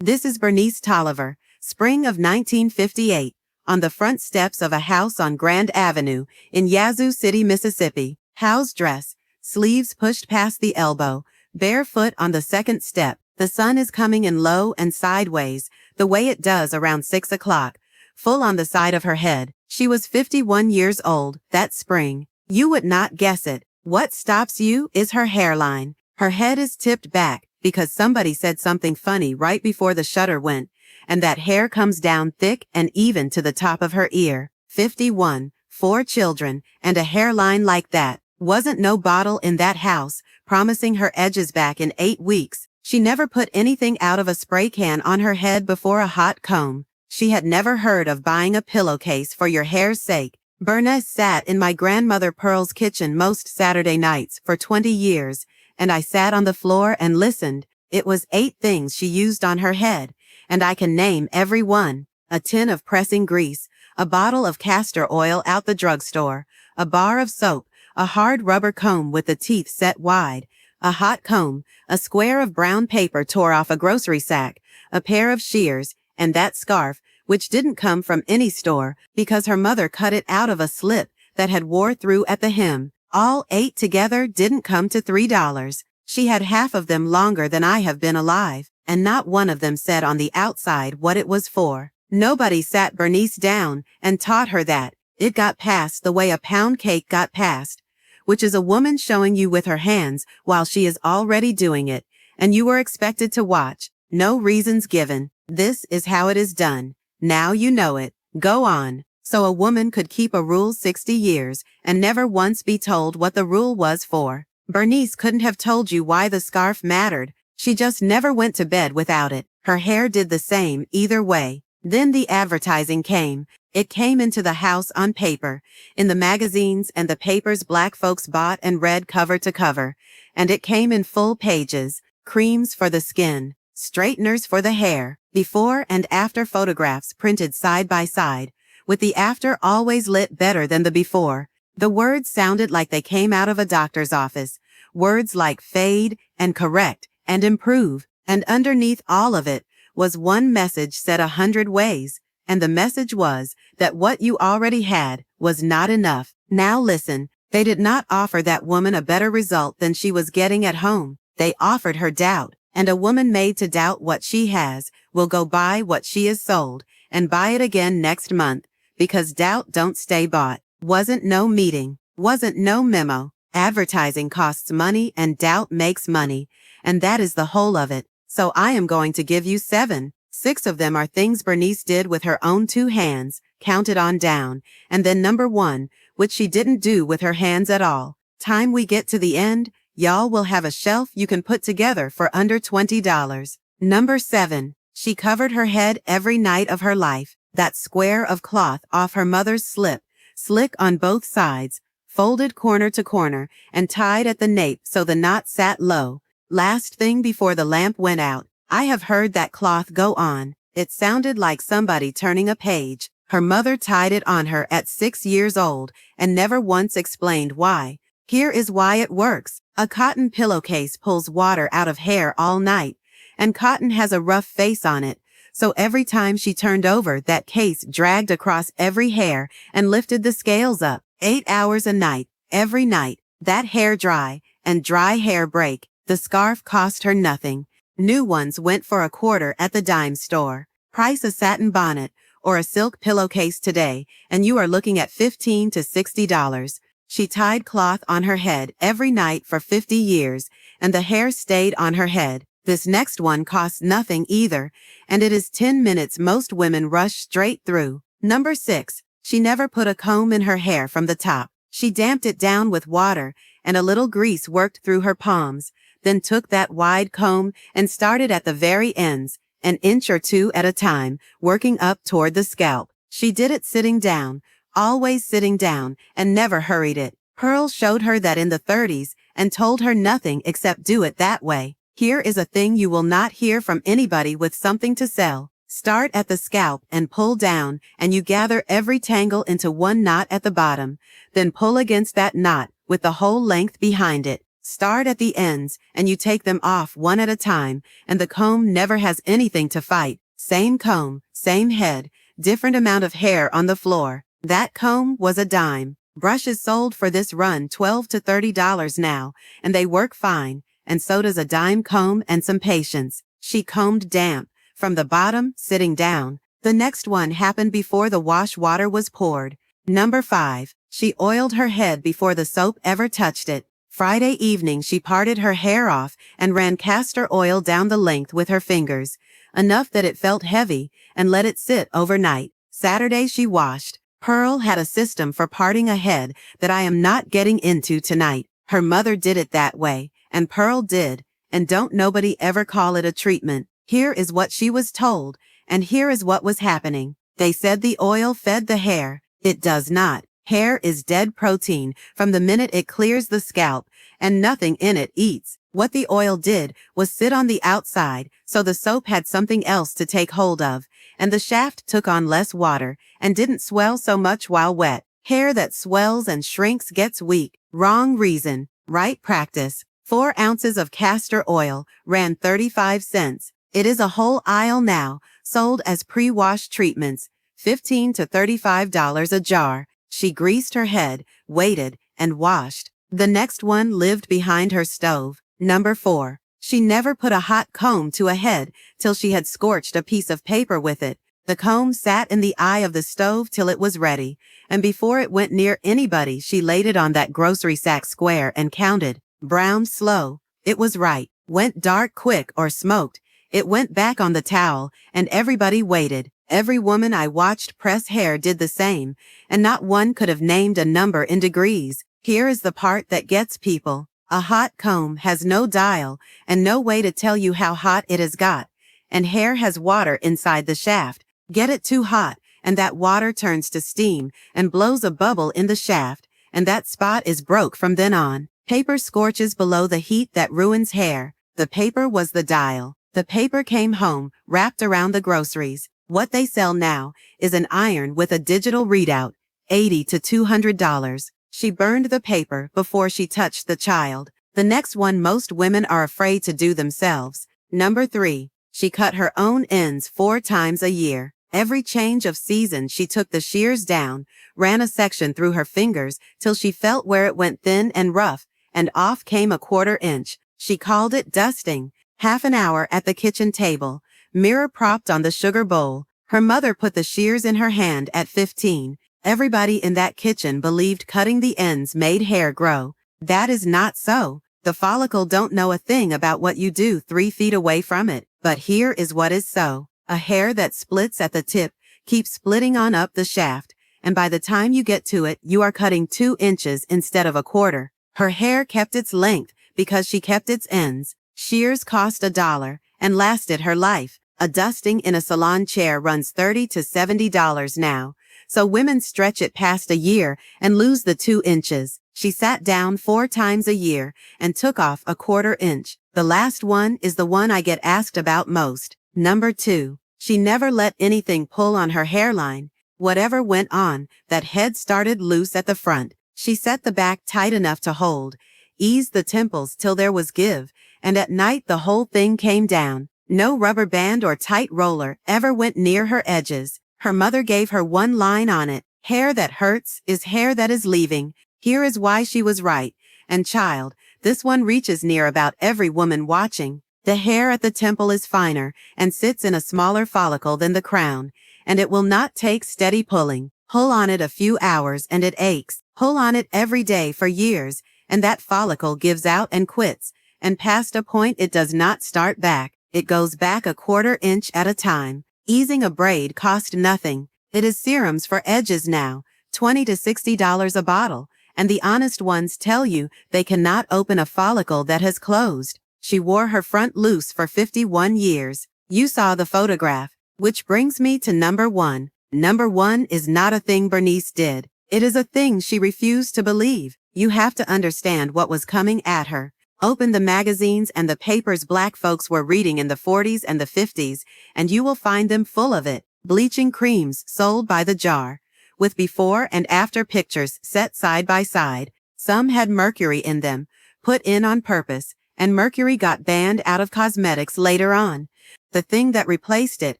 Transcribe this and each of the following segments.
This is Bernice Tolliver, spring of 1958, on the front steps of a house on Grand Avenue in Yazoo City, Mississippi. House dress, sleeves pushed past the elbow, barefoot on the second step. The sun is coming in low and sideways, the way it does around 6 o'clock, full on the side of her head. She was 51 years old that spring. You would not guess it. What stops you is her hairline. Her head is tipped back because somebody said something funny right before the shutter went, and that hair comes down thick and even to the top of her ear. 51, 4 children, and a hairline like that. Wasn't no bottle in that house, promising her edges back in 8 weeks. She never put anything out of a spray can on her head before a hot comb. She had never heard of buying a pillowcase for your hair's sake. Bernice sat in my grandmother Pearl's kitchen most Saturday nights for 20 years, and I sat on the floor and listened. It was 8 things she used on her head, and I can name every one. A tin of pressing grease, a bottle of castor oil out the drugstore, a bar of soap, a hard rubber comb with the teeth set wide, a hot comb, a square of brown paper tore off a grocery sack, a pair of shears, and that scarf, which didn't come from any store because her mother cut it out of a slip that had wore through at the hem. All 8 together didn't come to $3. She had half of them longer than I have been alive, and not one of them said on the outside what it was for. Nobody sat Bernice down and taught her that. It got passed the way a pound cake got passed, which is a woman showing you with her hands while she is already doing it, and you were expected to watch. No reasons given. This is how it is done. Now you know it. Go on. So a woman could keep a rule 60 years and never once be told what the rule was for. Bernice couldn't have told you why the scarf mattered. She just never went to bed without it. Her hair did the same either way. Then the advertising came. It came into the house on paper, in the magazines and the papers black folks bought and read cover to cover. And it came in full pages. Creams for the skin, straighteners for the hair, before and after photographs printed side by side, with the after always lit better than the before. The words sounded like they came out of a doctor's office. Words like fade and correct and improve. And underneath all of it was one message said 100 ways. And the message was that what you already had was not enough. Now listen, they did not offer that woman a better result than she was getting at home. They offered her doubt. And a woman made to doubt what she has will go buy what she is sold and buy it again next month, because doubt don't stay bought. Wasn't no meeting. Wasn't no memo. Advertising costs money and doubt makes money. And that is the whole of it. So I am going to give you 7. 6 of them are things Bernice did with her own 2 hands, counted on down. And then number 1, which she didn't do with her hands at all. Time we get to the end, y'all will have a shelf you can put together for under $20. Number 7. She covered her head every night of her life. That square of cloth off her mother's slip, slick on both sides, folded corner to corner, and tied at the nape so the knot sat low. Last thing before the lamp went out. I have heard that cloth go on. It sounded like somebody turning a page. Her mother tied it on her at 6 years old and never once explained why. Here is why it works. A cotton pillowcase pulls water out of hair all night, and cotton has a rough face on it, so every time she turned over, that case dragged across every hair and lifted the scales up. 8 hours a night, every night. That hair dry, and dry hair break. The scarf cost her nothing. New ones went for $0.25 at the dime store. Price a satin bonnet or a silk pillowcase today, and you are looking at $15 to $60. She tied cloth on her head every night for 50 years, and the hair stayed on her head. This next one costs nothing either, and it is 10 minutes most women rush straight through. Number 6. She never put a comb in her hair from the top. She damped it down with water, and a little grease worked through her palms, then took that wide comb and started at the very ends, an inch or 2 at a time, working up toward the scalp. She did it sitting down, always sitting down, and never hurried it. Pearl showed her that in the 30s and told her nothing except do it that way. Here is a thing you will not hear from anybody with something to sell. Start at the scalp and pull down, and you gather every tangle into one knot at the bottom. Then pull against that knot with the whole length behind it. Start at the ends, and you take them off one at a time, and the comb never has anything to fight. Same comb, same head, different amount of hair on the floor. That comb was a dime. Brushes sold for this run $12 to $30 now, and they work fine, and so does a dime comb and some patience. She combed damp, from the bottom, sitting down. The next one happened before the wash water was poured. Number 5. She oiled her head before the soap ever touched it. Friday evening she parted her hair off and ran castor oil down the length with her fingers, enough that it felt heavy, and let it sit overnight. Saturday she washed. Pearl had a system for parting a head that I am not getting into tonight. Her mother did it that way, and Pearl did, and don't nobody ever call it a treatment. Here is what she was told, and here is what was happening. They said the oil fed the hair. It does not. Hair is dead protein from the minute it clears the scalp, and nothing in it eats. What the oil did was sit on the outside, so the soap had something else to take hold of, and the shaft took on less water, and didn't swell so much while wet. Hair that swells and shrinks gets weak. Wrong reason. Right practice. 4 ounces of castor oil ran 35 cents. It is a whole aisle now, sold as pre-wash treatments, $15 to $35 a jar. She greased her head, waited, and washed. The next one lived behind her stove. Number 4. She never put a hot comb to a head till she had scorched a piece of paper with it. The comb sat in the eye of the stove till it was ready, and before it went near anybody she laid it on that grocery sack square and counted. Browned slow. It was right. Went dark quick or smoked. It went back on the towel, and everybody waited. Every woman I watched press hair did the same, and not one could have named a number in degrees. Here is the part that gets people. A hot comb has no dial and no way to tell you how hot it has got, and hair has water inside the shaft. Get it too hot, and that water turns to steam and blows a bubble in the shaft, and that spot is broke from then on. Paper scorches below the heat that ruins hair. The paper was the dial. The paper came home, wrapped around the groceries. What they sell now is an iron with a digital readout, $80 to $200. She burned the paper before she touched the child. The next one most women are afraid to do themselves. Number 3. She cut her own ends 4 times a year. Every change of season she took the shears down, ran a section through her fingers till she felt where it went thin and rough, and off came a 1/4 inch. She called it dusting. Half an hour at the kitchen table, mirror propped on the sugar bowl. Her mother put the shears in her hand at 15. Everybody in that kitchen believed cutting the ends made hair grow. That is not so. The follicle don't know a thing about what you do 3 feet away from it. But here is what is so. A hair that splits at the tip keeps splitting on up the shaft, and by the time you get to it, you are cutting 2 inches instead of a 1/4. Her hair kept its length because she kept its ends. Shears cost $1 and lasted her life. A dusting in a salon chair runs $30 to $70 now, so women stretch it past a year and lose the 2 inches. She sat down 4 times a year and took off a 1/4 inch. The last one is the one I get asked about most. Number 2. She never let anything pull on her hairline. Whatever went on, that head started loose at the front. She set the back tight enough to hold, eased the temples till there was give, and at night the whole thing came down. No rubber band or tight roller ever went near her edges. Her mother gave her one line on it. Hair that hurts is hair that is leaving. Here is why she was right. And child, this one reaches near about every woman watching. The hair at the temple is finer and sits in a smaller follicle than the crown, and it will not take steady pulling. Pull on it a few hours and it aches. Pull on it every day for years, and that follicle gives out and quits, and past a point it does not start back. It goes back a 1/4 inch at a time. Easing a braid cost nothing. It is serums for edges now, $20 to $60 a bottle, and the honest ones tell you they cannot open a follicle that has closed. She wore her front loose for 51 years. You saw the photograph, which brings me to number 1. Number 1 is not a thing Bernice did. It is a thing she refused to believe. You have to understand what was coming at her. Open the magazines and the papers black folks were reading in the 40s and the 50s, and you will find them full of it. Bleaching creams sold by the jar, with before and after pictures set side by side. Some had mercury in them, put in on purpose, and mercury got banned out of cosmetics later on. The thing that replaced it,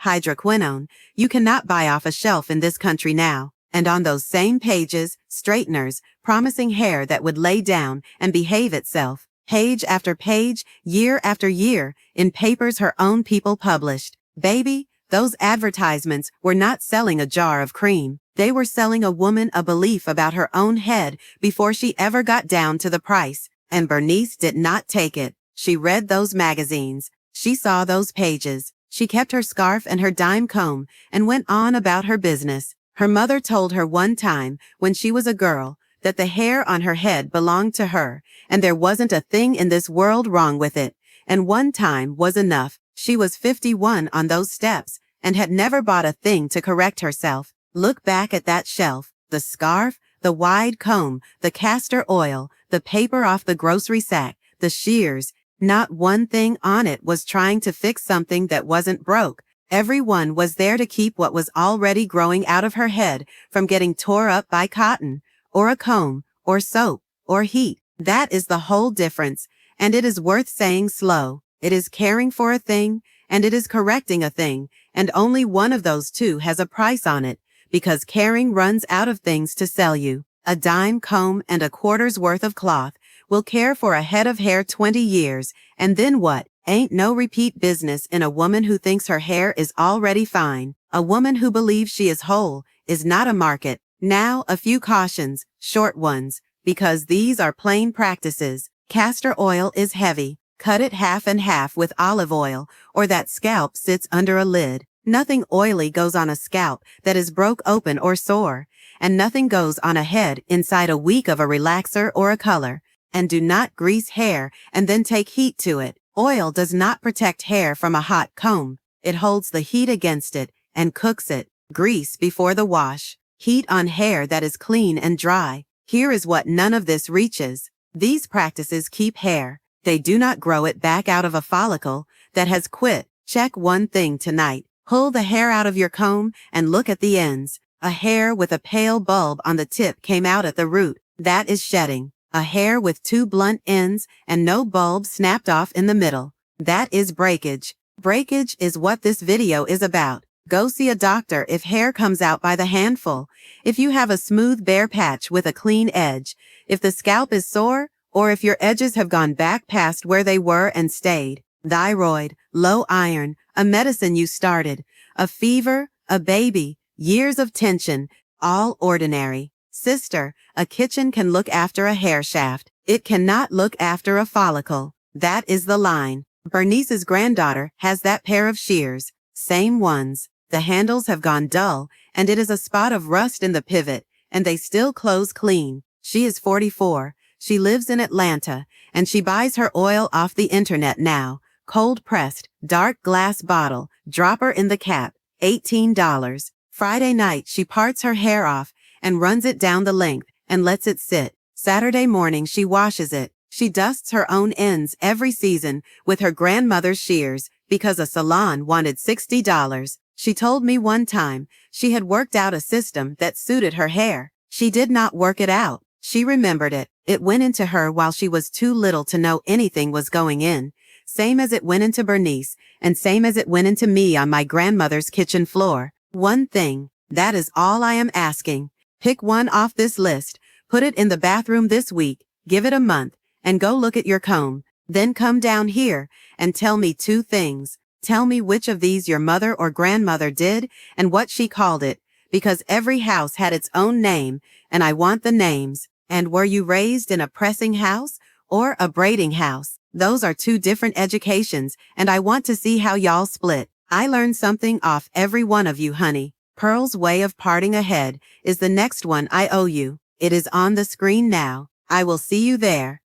hydroquinone, you cannot buy off a shelf in this country now. And on those same pages, straighteners, promising hair that would lay down and behave itself. Page after page, year after year, in papers her own people published. Baby, those advertisements were not selling a jar of cream. They were selling a woman a belief about her own head before she ever got down to the price. And Bernice did not take it. She read those magazines. She saw those pages. She kept her scarf and her dime comb and went on about her business. Her mother told her one time, when she was a girl, that the hair on her head belonged to her, and there wasn't a thing in this world wrong with it. And one time was enough. She was 51 on those steps, and had never bought a thing to correct herself. Look back at that shelf. The scarf, the wide comb, the castor oil, the paper off the grocery sack, the shears. Not one thing on it was trying to fix something that wasn't broke. Every one was there to keep what was already growing out of her head from getting tore up by cotton, or a comb, or soap, or heat. That is the whole difference, and it is worth saying slow. It is caring for a thing, and it is correcting a thing, and only one of those two has a price on it, because caring runs out of things to sell you. A dime comb and a quarter's worth of cloth will care for a head of hair 20 years, and then what? Ain't no repeat business in a woman who thinks her hair is already fine. A woman who believes she is whole is not a market. Now, a few cautions, short ones, because these are plain practices. Castor oil is heavy. Cut it half and half with olive oil, or that scalp sits under a lid. Nothing oily goes on a scalp that is broke open or sore, and nothing goes on a head inside a week of a relaxer or a color. And do not grease hair and then take heat to it. Oil does not protect hair from a hot comb. It holds the heat against it and cooks it. Grease before the wash. Heat on hair that is clean and dry. Here is what none of this reaches. These practices keep hair. They do not grow it back out of a follicle that has quit. Check one thing tonight. Pull the hair out of your comb and look at the ends. A hair with a pale bulb on the tip came out at the root. That is shedding. A hair with two blunt ends and no bulb snapped off in the middle. That is breakage. Breakage is what this video is about. Go see a doctor if hair comes out by the handful. If you have a smooth bare patch with a clean edge. If the scalp is sore, or if your edges have gone back past where they were and stayed. Thyroid, low iron, a medicine you started, a fever, a baby, years of tension, all ordinary. Sister, a kitchen can look after a hair shaft. It cannot look after a follicle. That is the line. Bernice's granddaughter has that pair of shears. Same ones. The handles have gone dull, and it is a spot of rust in the pivot, and they still close clean. She is 44. She lives in Atlanta, and she buys her oil off the internet now. Cold pressed, dark glass bottle, dropper in the cap, $18. Friday night she parts her hair off and runs it down the length and lets it sit. Saturday morning she washes it. She dusts her own ends every season with her grandmother's shears because a salon wanted $60. She told me one time she had worked out a system that suited her hair. She did not work it out. She remembered it. It went into her while she was too little to know anything was going in. Same as it went into Bernice, and same as it went into me on my grandmother's kitchen floor. One thing. That is all I am asking. Pick one off this list, put it in the bathroom this week, give it a month, and go look at your comb. Then come down here and tell me two things. Tell me which of these your mother or grandmother did and what she called it, because every house had its own name, and I want the names. And were you raised in a pressing house or a braiding house? Those are two different educations, and I want to see how y'all split. I learned something off every one of you, honey. Pearl's way of parting a head is the next one I owe you. It is on the screen now. I will see you there.